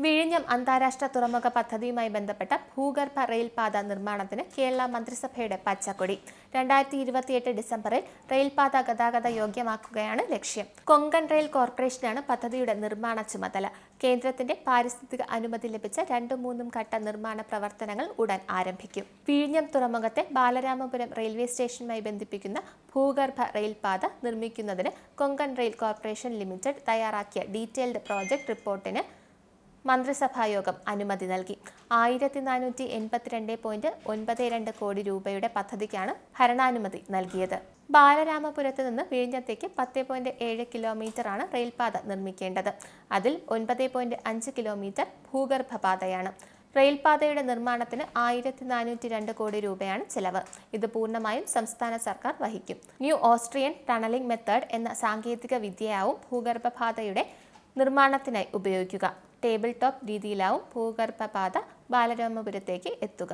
വിഴിഞ്ഞം അന്താരാഷ്ട്ര തുറമുഖ പദ്ധതിയുമായി ബന്ധപ്പെട്ട ഭൂഗർഭ റെയിൽപാത നിർമ്മാണത്തിന് കേരള മന്ത്രിസഭയുടെ പച്ചക്കൊടി. 2028 ഡിസംബറിൽ റെയിൽപാത ഗതാഗത യോഗ്യമാക്കുകയാണ് ലക്ഷ്യം. കൊങ്കൺ റെയിൽ കോർപ്പറേഷനാണ് പദ്ധതിയുടെ നിർമ്മാണ ചുമതല. കേന്ദ്രത്തിന്റെ പാരിസ്ഥിതിക അനുമതി ലഭിച്ച 2-3 ഘട്ട നിർമ്മാണ പ്രവർത്തനങ്ങൾ ഉടൻ ആരംഭിക്കും. വിഴിഞ്ഞം തുറമുഖത്തെ ബാലരാമപുരം റെയിൽവേ സ്റ്റേഷനുമായി ബന്ധിപ്പിക്കുന്ന ഭൂഗർഭ റെയിൽപാത നിർമ്മിക്കുന്നതിന് കൊങ്കൺ റെയിൽ കോർപ്പറേഷൻ ലിമിറ്റഡ് തയ്യാറാക്കിയ ഡീറ്റെയിൽഡ് പ്രോജക്ട് റിപ്പോർട്ടിന് മന്ത്രിസഭായോഗം അനുമതി നൽകി. 1482.92 കോടി രൂപയുടെ പദ്ധതിക്കാണ് ഭരണാനുമതി നൽകിയത്. ബാലരാമപുരത്ത് നിന്ന് വിഴിഞ്ഞത്തേക്ക് 10.7 കിലോമീറ്ററാണ് റെയിൽപാത നിർമ്മിക്കേണ്ടത്. അതിൽ 9.5 കിലോമീറ്റർ ഭൂഗർഭപാതയാണ്. റെയിൽപാതയുടെ നിർമ്മാണത്തിന് 1402 കോടി രൂപയാണ് ചെലവ്. ഇത് പൂർണ്ണമായും സംസ്ഥാന സർക്കാർ വഹിക്കും. ന്യൂ ഓസ്ട്രിയൻ ടണലിംഗ് മെത്തേഡ് എന്ന സാങ്കേതിക വിദ്യയാവും ഭൂഗർഭപാതയുടെ നിർമ്മാണത്തിനായി ഉപയോഗിക്കുക. ടേബിൾ ടോപ്പ് രീതിയിലാവും ഭൂഗർഭപാത ബാലരാമപുരത്തേക്ക് എത്തുക.